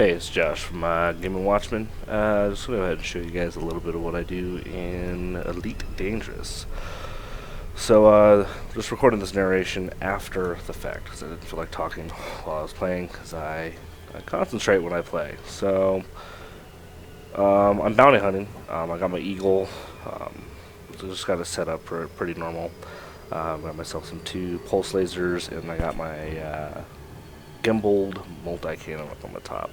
Hey, it's Josh from Game & Watchmen. Just going to go ahead and show you guys a little bit of what I do in Elite Dangerous. So, just recording this narration after the fact, because I didn't feel like talking while I was playing, because I concentrate when I play. So, I'm bounty hunting. I got my eagle. So just got it set up for pretty normal. Got myself some 2 pulse lasers, and I got my gimbaled multi-cannon up on the top.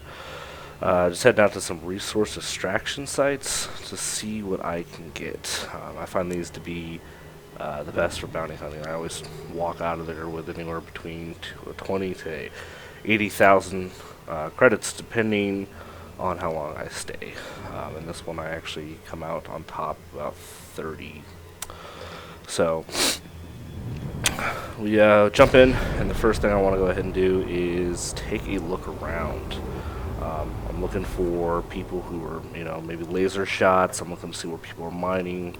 Just heading out to some resource extraction sites to see what I can get. I find these to be the best for bounty hunting. I always walk out of there with anywhere between 20 to 80,000 credits, depending on how long I stay. And this one I actually come out on top about 30. So we jump in, and the first thing I want to go ahead and do is take a look around. I'm looking for people who are, maybe laser shots. I'm looking to see where people are mining.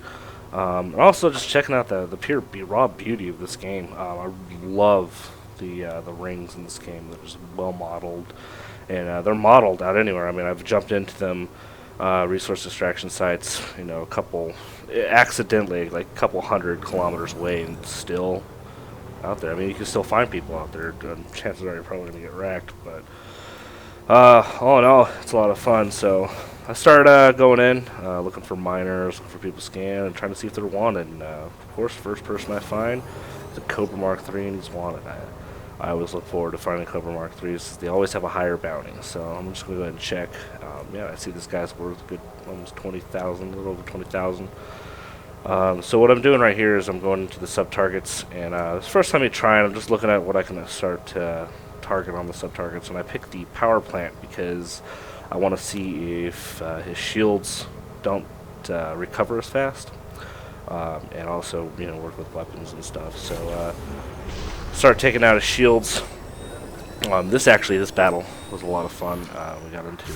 And also just checking out the pure raw beauty of this game. I love the rings in this game. They're just well modeled, and they're modeled out anywhere. I mean, I've jumped into them resource extraction sites, a couple accidentally, like a couple 100 kilometers away, and still out there. I mean, you can still find people out there. Chances are you're probably gonna get wrecked, but all in all, it's a lot of fun. So I started going in, looking for miners, looking for people to scan, and trying to see if they're wanted. And of course, first person I find is a Cobra Mark III, and he's wanted. I always look forward to finding Cobra Mark IIIs. They always have a higher bounty, so I'm just going to go ahead and check. Yeah, I see this guy's worth a good almost 20,000, a little over 20,000. So what I'm doing right here is I'm going into the sub-targets, and it's the first time you try, and I'm just looking at what I can start to target on the sub-targets. And I picked the power plant because I want to see if his shields don't recover as fast, and also work with weapons and stuff. So start taking out his shields. This battle was a lot of fun. We got into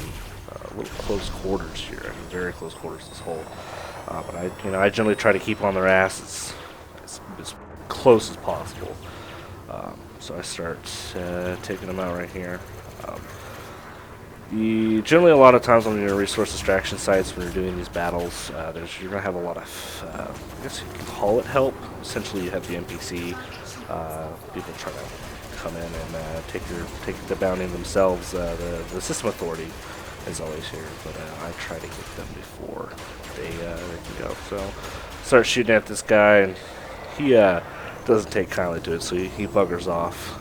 little close quarters here. I mean, very close quarters this whole. But I generally try to keep on their ass as close as possible. So I start taking them out right here. Generally, a lot of times when you're in resource extraction sites, when you're doing these battles, you're going to have a lot of, I guess you can call it help. Essentially, you have the NPC, people try to come in and take the bounty themselves. The system authority is always here, but I try to get them before they can go. So start shooting at this guy, and he doesn't take kindly to it, so he buggers off.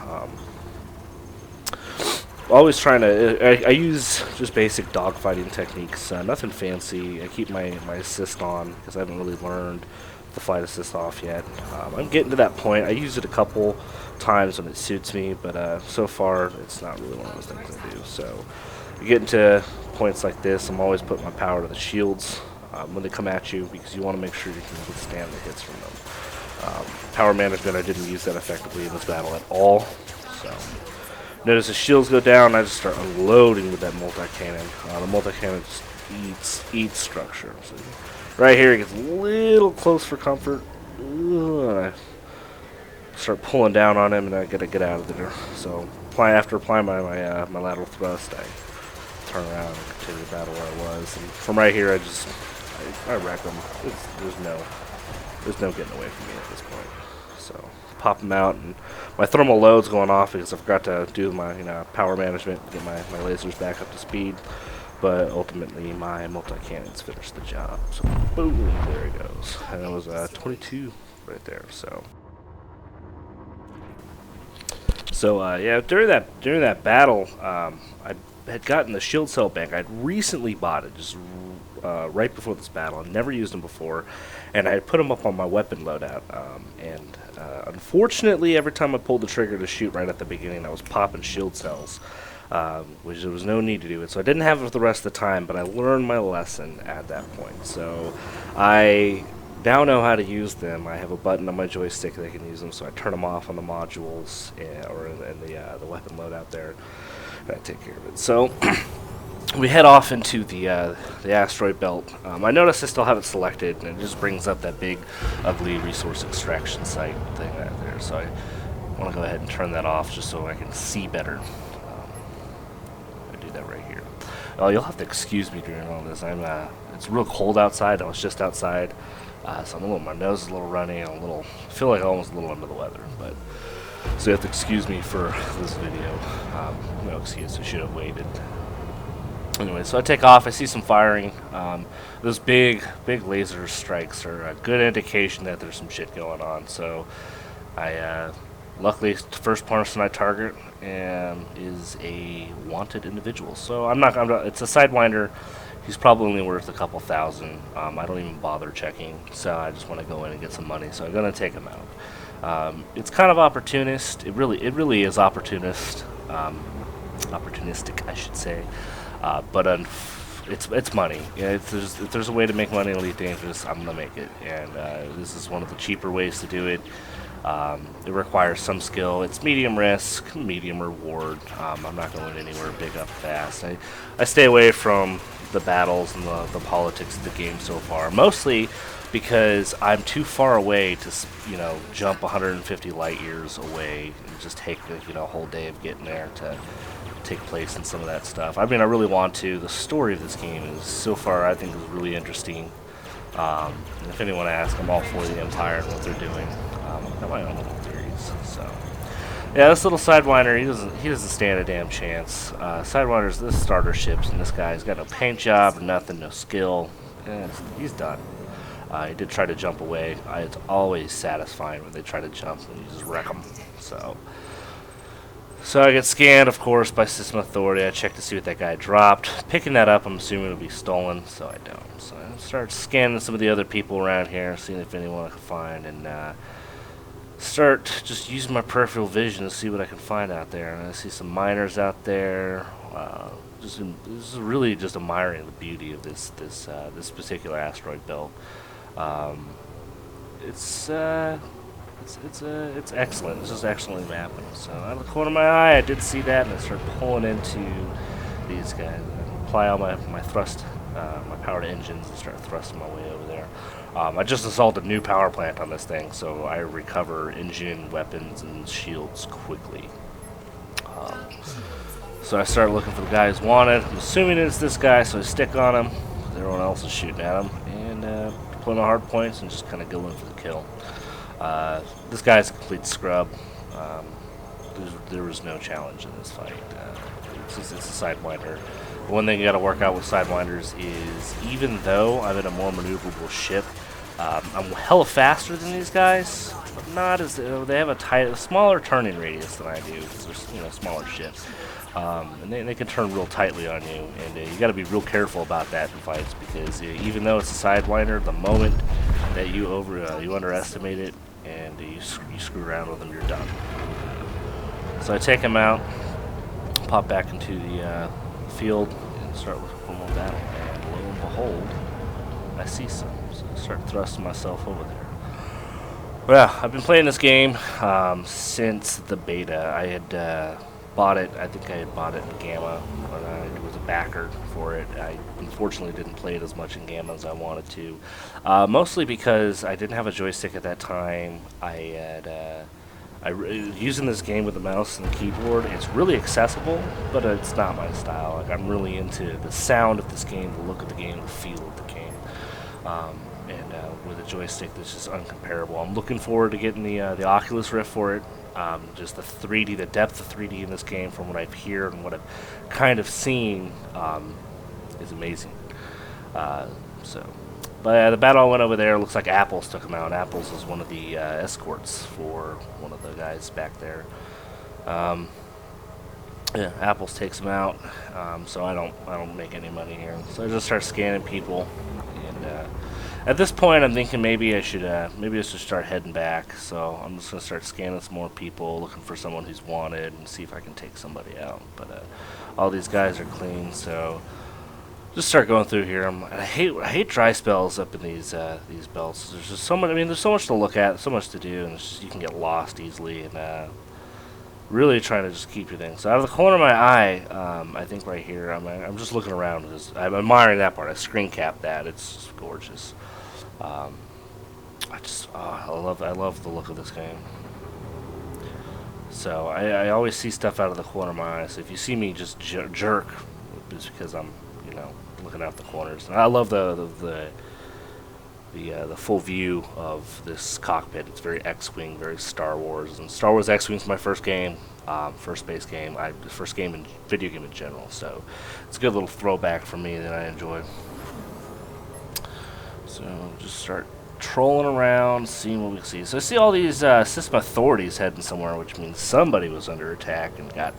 Always trying to, I use just basic dogfighting techniques, nothing fancy. I keep my assist on because I haven't really learned the flight assist off yet. I'm getting to that point. I use it a couple times when it suits me, but so far it's not really one of those things I do. So you get into points like this, I'm always putting my power to the shields when they come at you, because you want to make sure you can withstand the hits from them. Power management, I didn't use that effectively in this battle at all. So notice the shields go down, I just start unloading with that multi-cannon. The multi-cannon just eats structure. So right here it gets a little close for comfort. I start pulling down on him, and I gotta get out of there. So after applying my lateral thrust, I turn around and continue the battle where I was. And from right here, I wreck them. There's no getting away from me at this point. So pop them out, and my thermal load's going off because I forgot to do my power management, get my lasers back up to speed. But ultimately, my multi-cannons finished the job. So boom, there it goes. And it was 22 right there. So yeah, during that battle, I had gotten the shield cell bank. I'd recently bought it just right before this battle. I'd never used them before, and I had put them up on my weapon loadout. And unfortunately, every time I pulled the trigger to shoot right at the beginning, I was popping shield cells, which there was no need to do it. So I didn't have it for the rest of the time, but I learned my lesson at that point. So I now know how to use them. I have a button on my joystick that I can use them, so I turn them off on the modules or in the weapon loadout there. I take care of it. So we head off into the asteroid belt. I notice I still have it selected, and it just brings up that big, ugly resource extraction site thing right there. So I want to go ahead and turn that off just so I can see better. I do that right here. Oh, you'll have to excuse me during all this. It's real cold outside. I was just outside, so my nose is a little runny. I feel like I'm almost a little under the weather, but so you have to excuse me for this video. No excuse. I should have waited. Anyway, so I take off. I see some firing. Those big laser strikes are a good indication that there's some shit going on. So I luckily, the first person I target is a wanted individual. So I'm not. It's a sidewinder. He's probably only worth a couple thousand. I don't even bother checking. So I just want to go in and get some money. So I'm gonna take him out. It's kind of opportunist. It really is opportunistic, I should say. But it's money. Yeah, if there's a way to make money in Elite Dangerous, I'm gonna make it. And this is one of the cheaper ways to do it. It requires some skill. It's medium risk, medium reward. I'm not going anywhere big up fast. I stay away from the battles and the politics of the game so far, mostly because I'm too far away to jump 150 light years away and just take a whole day of getting there to take place in some of that stuff. I mean, I really want to. The story of this game is so far, I think, is really interesting. And if anyone asks, I'm all for the Empire and what they're doing. I've got my own little theories. So, yeah, this little Sidewinder, he doesn't stand a damn chance. Sidewinder's this starter ships, and this guy's got no paint job, nothing, no skill. He's done. He did try to jump away. It's always satisfying when they try to jump and you just wreck them. So I get scanned, of course, by System Authority. I check to see what that guy dropped. Picking that up, I'm assuming it'll be stolen, so I don't. So I start scanning some of the other people around here, seeing if anyone I can find, and start just using my peripheral vision to see what I can find out there. And I see some miners out there. This is really just admiring the beauty of this particular asteroid belt. It's excellent. It's just excellently mapping. So out of the corner of my eye, I did see that, and I started pulling into these guys. I apply all my thrust, my powered engines, and start thrusting my way over there. I just installed a new power plant on this thing, so I recover engine, weapons, and shields quickly. So I start looking for the guy who's wanted. I'm assuming it's this guy, so I stick on him. Everyone else is shooting at him, and deploy my hard points and just kind of go in for the kill. This guy's a complete scrub. There was no challenge in this fight. It's a Sidewinder. The one thing you got to work out with Sidewinders is, even though I'm in a more maneuverable ship, I'm hella faster than these guys, but not as they have a smaller turning radius than I do because they're smaller ships, and they can turn real tightly on you, and you got to be real careful about that in fights because even though it's a Sidewinder, the moment that you underestimate it and you screw around with them, you're done. So I take him out, pop back into the field, and start looking for more battle. And lo and behold, I see some. So I start thrusting myself over there. Well, I've been playing this game since the beta. I had bought it. I think I had bought it in Gamma when I was a backer for it. I unfortunately didn't play it as much in Gamma as I wanted to, mostly because I didn't have a joystick at that time. Using this game with the mouse and the keyboard, it's really accessible, but it's not my style. Like, I'm really into the sound of this game, the look of the game, the feel of the game, and with a joystick that's just uncomparable. I'm looking forward to getting the Oculus Rift for it. Just the 3D, the depth of 3D in this game, from what I've heard and what I've kind of seen, is amazing. But the battle I went over there, looks like Apples took him out. Apples is one of the escorts for one of the guys back there. Yeah, Apples takes him out. So I don't make any money here. So I just start scanning people, and at this point I'm thinking maybe I should start heading back. So I'm just gonna start scanning some more people, looking for someone who's wanted, and see if I can take somebody out. But all these guys are clean, so just start going through here. I hate dry spells up in these belts. There's just so much. I mean, there's so much to look at, so much to do, and you can get lost easily. And really trying to just keep your things. So out of the corner of my eye, I think right here, I'm just looking around. I'm admiring that part. I screen capped that. It's just gorgeous. I love the look of this game. So I always see stuff out of the corner of my eye. So if you see me just jerk, it's because I'm you know, looking out the corners. And I love the full view of this cockpit. It's very X-wing, very Star Wars, and Star Wars X-wing is my first game, first base game, first game in video game in general. So it's a good little throwback for me that I enjoy. So just start trolling around, seeing what we can see. So I see all these system authorities heading somewhere, which means somebody was under attack and got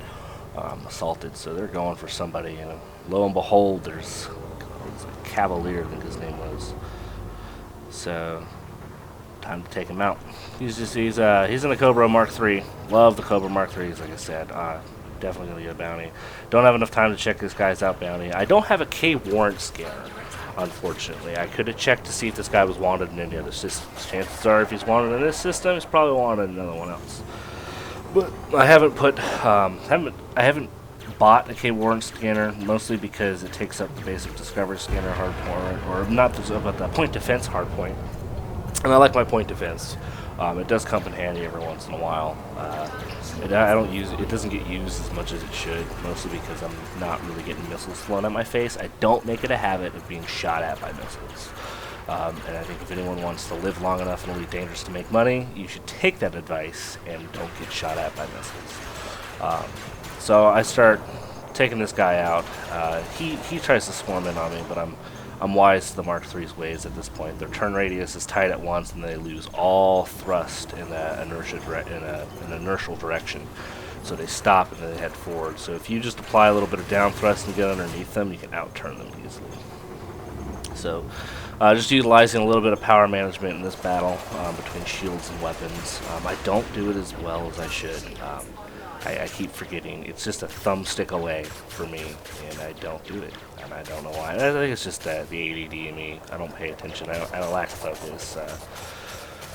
assaulted. So they're going for somebody, and lo and behold, there's a Cavalier, I think his name was. So time to take him out. He's in a Cobra Mark III. Love the Cobra Mark IIIs, like I said. Definitely gonna get a bounty. Don't have enough time to check this guy's out bounty. I don't have a K warrant scanner, unfortunately. I could have checked to see if this guy was wanted in any other systems. Chances are, if he's wanted in this system, he's probably wanted in another one else. But I haven't bought a K warrant scanner, mostly because it takes up the basic discovery scanner hardpoint, or not but the point defense hardpoint. And I like my point defense. It does come in handy every once in a while. I don't use it doesn't get used as much as it should, mostly because I'm not really getting missiles flown at my face. I don't make it a habit of being shot at by missiles. And I think if anyone wants to live long enough in Elite Dangerous to make money, you should take that advice and don't get shot at by missiles. So I start taking this guy out. He tries to swarm in on me, but I'm wise to the Mark III's ways at this point. Their turn radius is tight at once, and they lose all thrust in an inertial direction. So they stop and then they head forward. So if you just apply a little bit of down thrust and get underneath them, you can outturn them easily. So just utilizing a little bit of power management in this battle between shields and weapons. I don't do it as well as I should. I keep forgetting. It's just a thumbstick away for me, and I don't do it. And I don't know why. I think it's just the ADD in me. I don't pay attention. I lack focus.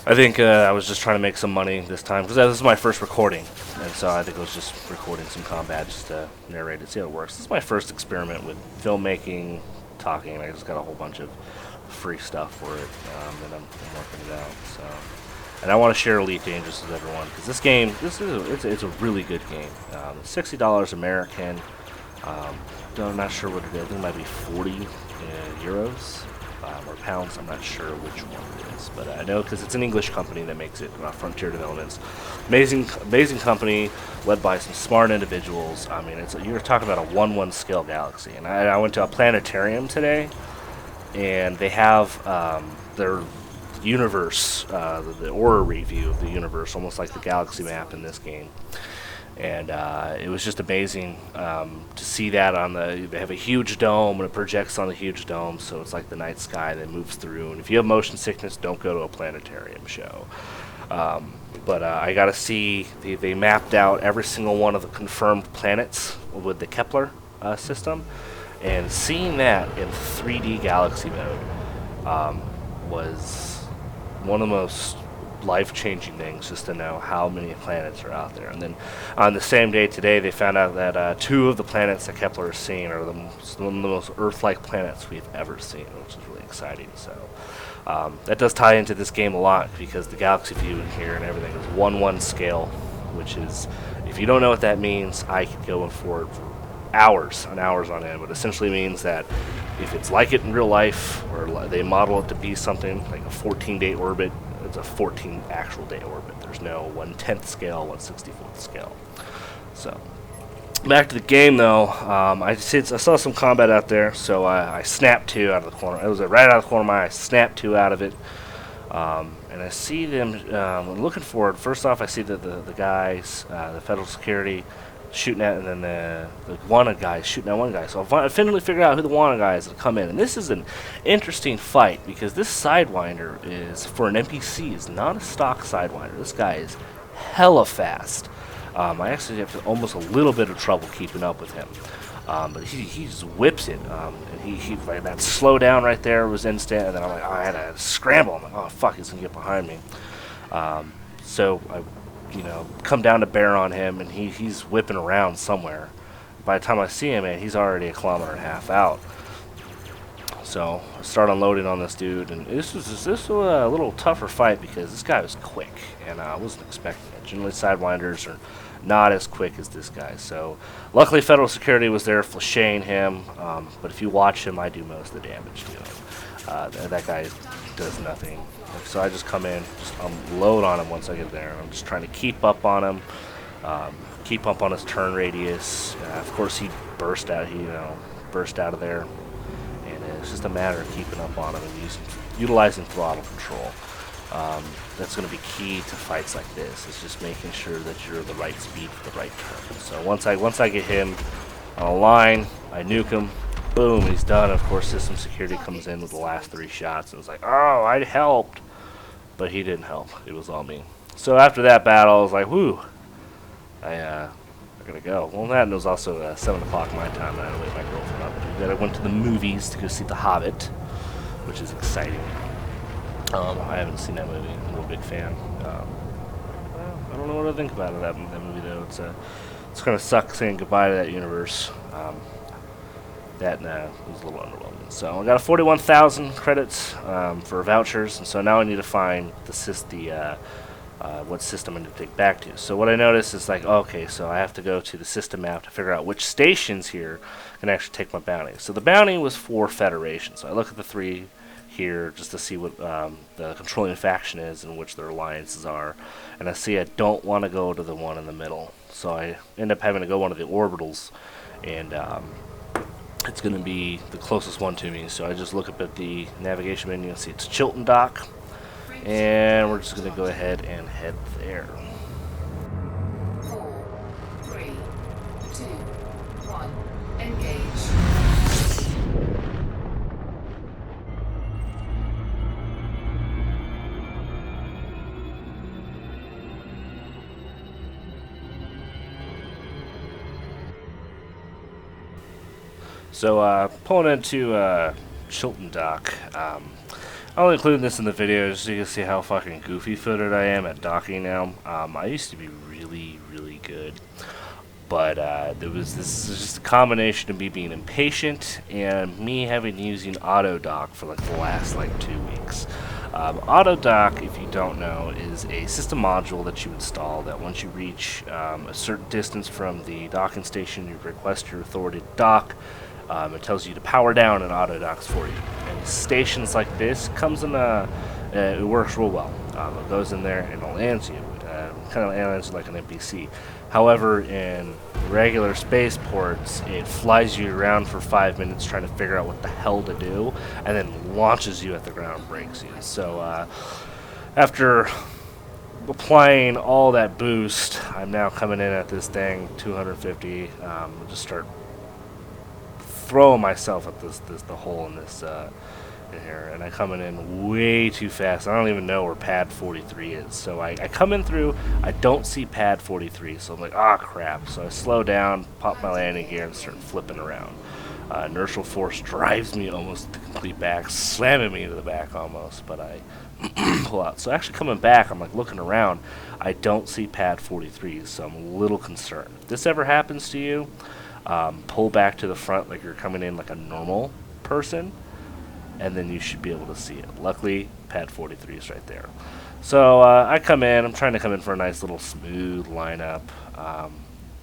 I think I was just trying to make some money this time, because this is my first recording. And so I think I was just recording some combat just to narrate it, see how it works. This is my first experiment with filmmaking, talking, and I just got a whole bunch of free stuff for it, and I'm working it out. So. And I want to share Elite Dangerous with everyone, because this game, it's a really good game. $60 American. I'm not sure what it is. I think it might be 40 euros or pounds. I'm not sure which one it is, but I know because it's an English company that makes it. Frontier Developments, amazing company, led by some smart individuals. I mean, you're talking about a 1/1 scale galaxy. And I went to a planetarium today, and they have their universe, the orrery view of the universe, almost like the galaxy map in this game. And it was just amazing to see that they have a huge dome, and it projects on the huge dome, so it's like the night sky that moves through. And if you have motion sickness, don't go to a planetarium show. But I got to see, they mapped out every single one of the confirmed planets with the Kepler system, and seeing that in 3D galaxy mode was one of the most life-changing things, just to know how many planets are out there. And then on the same day today, they found out that 2 of the planets that Kepler has seen are one of the most Earth-like planets we've ever seen, which is really exciting. So that does tie into this game a lot, because the galaxy view in here and everything is 1/1 scale, which is, if you don't know what that means, I could go in for it for hours and hours on end. But essentially means that if it's like it in real life, or they model it to be something like a 14-day orbit, it's a 14 actual day orbit. There's no 1/10th scale, 1/64th scale. So back to the game, though. I saw some combat out there, so I snapped 2 out of the corner. It was right out of the corner of my eye. I snapped 2 out of it, and I see them looking forward. First off, I see the guys, the federal security, shooting at, and then the wanted guy shooting at one guy. So I finally figured out who the wanted guy is that come in. And this is an interesting fight, because this Sidewinder is, for an NPC, is not a stock Sidewinder. This guy is hella fast. I actually have almost a little bit of trouble keeping up with him. But he just whips it. And he like, that slow down right there was instant. And then I'm like, I had to scramble. I'm like, oh fuck, he's gonna get behind me. So I come down to bear on him, and he's whipping around somewhere. By the time I see him, man, he's already 1.5 kilometers out. So I start unloading on this dude, and this was a little tougher fight, because this guy was quick, and I wasn't expecting it. Generally, Sidewinders are not as quick as this guy. So luckily federal security was there flecheing him, but if you watch him, I do most of the damage to him. That guy does nothing. So I just come in, just unload on him once I get there. I'm just trying to keep up on him, keep up on his turn radius. Of course, he burst out. He burst out of there, and it's just a matter of keeping up on him and utilizing throttle control. That's going to be key to fights like this. Is just making sure that you're the right speed for the right turn. So once I get him on a line, I nuke him. Boom, he's done. Of course, system security comes in with the last 3 shots and it's like, oh, I helped. But he didn't help. It was all me. So after that battle, I was like, whew, I gotta go. Well, that was also 7 o'clock my time, and I had to wake my girlfriend up. I went to the movies to go see The Hobbit, which is exciting. I haven't seen that movie. I'm a big fan. Well, I don't know what to think about that movie, though. It's gonna suck saying goodbye to that universe. That was a little underwhelming. So I got 41,000 credits for vouchers, and so now I need to find what system I need to take back to. So what I noticed is like, okay, so I have to go to the system map to figure out which stations here can actually take my bounty. So the bounty was for Federation. So I look at the 3 here just to see what the controlling faction is and which their alliances are, and I see I don't want to go to the one in the middle. So I end up having to go one of the orbitals, and it's going to be the closest one to me. So I just look up at the navigation menu and see it's Chilton Dock, and we're just going to go ahead and head there. 4, 3, 2, 1, engage. So pulling into Chilton Dock, I'll include this in the video just so you can see how fucking goofy-footed I am at docking now. I used to be really, really good, but this is just a combination of me being impatient and me having using auto dock for like the last 2 weeks. Auto dock, if you don't know, is a system module that you install that once you reach a certain distance from the docking station, you request your authority to dock. It tells you to power down and auto docks for you. And stations like this comes in it works real well. It goes in there and it lands you. Kind of lands like an NPC. However, in regular spaceports, it flies you around for 5 minutes trying to figure out what the hell to do, and then launches you at the ground and breaks you. So after applying all that boost, I'm now coming in at this thing 250. Just start throwing myself at the hole in this in here, and I coming in way too fast. I don't even know where pad 43 is. So I come in through, I don't see pad 43, so I'm like, ah, crap. So I slow down, pop my landing gear, and start flipping around. Inertial force drives me almost to the complete back, slamming me into the back almost, but I pull out. So actually coming back, I'm like looking around, I don't see pad 43, so I'm a little concerned. If this ever happens to you, pull back to the front like you're coming in like a normal person, and then you should be able to see it. Luckily, pad 43 is right there. So I come in, I'm trying to come in for a nice little smooth lineup,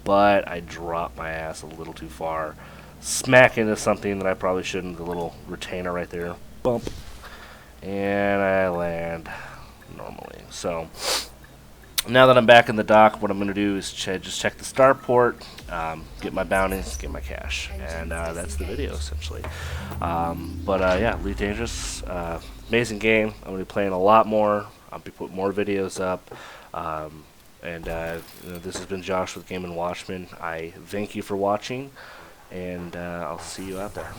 but I drop my ass a little too far, smack into something that I probably shouldn't, the little retainer right there, bump, and I land normally. So now that I'm back in the dock, what I'm going to do is just check the starport, get my bounties, get my cash, and that's the video essentially. Yeah, Elite Dangerous, amazing game. I'm going to be playing a lot more. I'll be putting more videos up. This has been Josh with Game & Watchmen. I thank you for watching, and I'll see you out there.